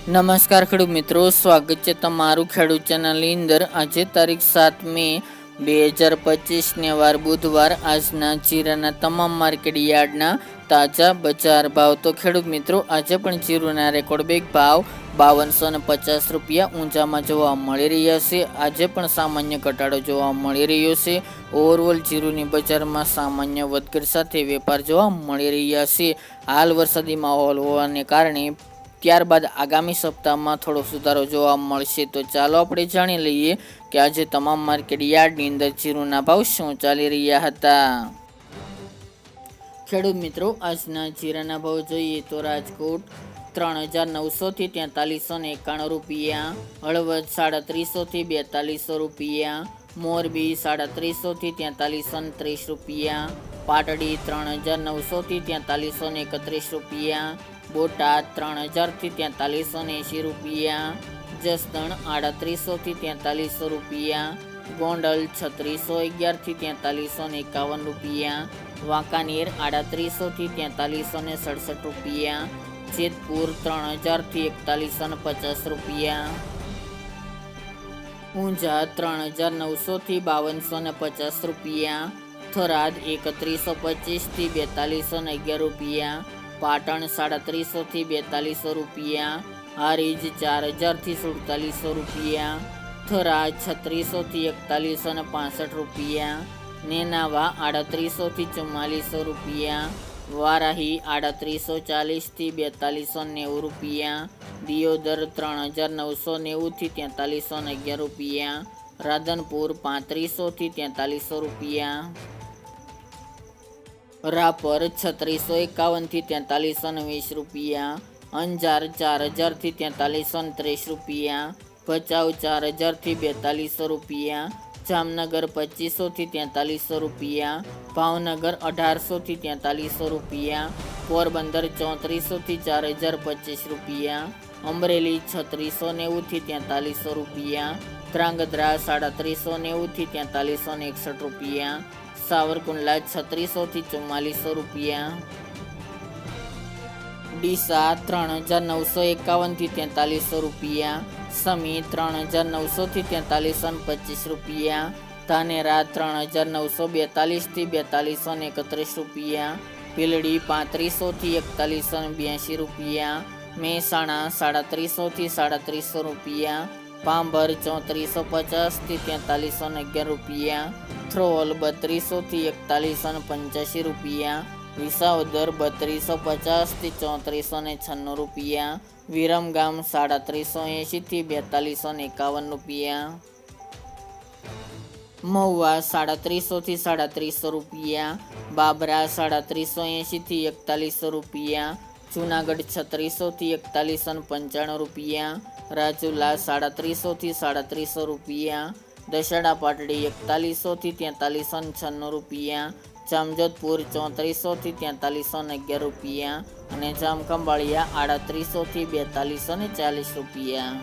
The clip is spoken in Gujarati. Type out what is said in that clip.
નમસ્કાર ખેડૂત મિત્રો, સ્વાગત છે તમારું ખેડૂત ચેનલની અંદર। આજે તારીખ 7 મે 2025 ને વાર બુધવાર। આજના જીરાના તમામ માર્કેટ યાર્ડના તાજા બજાર ભાવ। તો ખેડૂત મિત્રો, આજે પણ જીરુના રેકોર્ડ બેક ભાવ 5250 રૂપિયા ઊંચામાં જોવા મળી રહ્યા છે। આજે પણ સામાન્ય ઘટાડો જોવા મળી રહ્યો છે। ઓવરઓલ જીરુની બજારમાં સામાન્ય વધઘટ સાથે વેપાર જોવા મળી રહ્યા છે। હાલ વરસાદી માહોલ હોવાને કારણે ત્યારબાદ આગામી સપ્તાહમાં થોડો સુધારો જોવા મળશે। તો ચાલો આપણે જાણી લઈએ કે આજે તમામ માર્કેટ યાર્ડની અંદર જીરુના ભાવ શું ચાલી રહ્યા હતા। ખેડૂત મિત્રો, આજના જીરાના ભાવ જોઈએ તો રાજકોટ 3900 થી 4391 રૂપિયા, હળવદ 3700 થી 4200 રૂપિયા, મોરબી 3700 થી 4330 રૂપિયા, પાટડી 3900 થી 4331 રૂપિયા, બોટાદ 3000 થી 4380 રૂપિયા, જસદણ 3800 થી 4300 રૂપિયા, ગોંડલ 3611 થી 4351 રૂપિયા, વાંકાનેર 3800 થી 4367 રૂપિયા, જેતપુર 3000 થી 4150 રૂપિયા, ઊંઝા 3900 થી 5250 રૂપિયા, થરાદ 3125 થી 4211 રૂપિયા, પાટણ 3700 થી 4200 રૂપિયા, હારીજ 4000 થી 4700 રૂપિયા, થરા 3600 થી 4165 રૂપિયા, નેનાવા 3800 થી 4400 રૂપિયા, વારાહી 3840 થી 4290 રૂપિયા, દિયોદર 3990 થી 4311 રૂપિયા, રાધનપુર 3500 થી 4300 રૂપિયા, રાપર 3651 થી 4320 રૂપિયા, અંજાર 4000 થી 4330 રૂપિયા, ભચાઉ 4000 થી 4200 રૂપિયા, જામનગર 2500 થી 4300 રૂપિયા, ભાવનગર 1800 થી 4300 રૂપિયા, પોરબંદર 3400 થી 4025 રૂપિયા, અમરેલી 3690 થી 4300 રૂપિયા, ધ્રાંગધ્રા 3790 થી 4361 રૂપિયા, સાવરકુંડલા 3600 થી 4400 રૂપિયા, ડીસા 3951 થી 4300 રૂપિયા, સમી 3900 થી 4325 રૂપિયા, ધાનેરા 3942 થી 4231 રૂપિયા, ભીલડી 3500 થી 4182 રૂપિયા, મહેસાણા 3700 થી 3700 રૂપિયા, પાંભર 3450 થી 4311 રૂપિયા, થ્રોલ 3200 થી 4185 રૂપિયા, વિસાવદર 3250 થી 3496 રૂપિયા, વિરમગામ 3780 થી 4251 રૂપિયા, મહુવા 3700 થી 3700 રૂપિયા, બાબરા 3780 થી 4100 રૂપિયા, જુનાગઢ 3600 થી 4195 રૂપિયા, રાજુલા 3700 થી 3700 રૂપિયા, દશેડા પાટડી 4100 થી 4396 રૂપિયા, જામજોધપુર 3400 થી 4311 રૂપિયા અને જામખંભાળિયા 3800 થી 4240 રૂપિયા।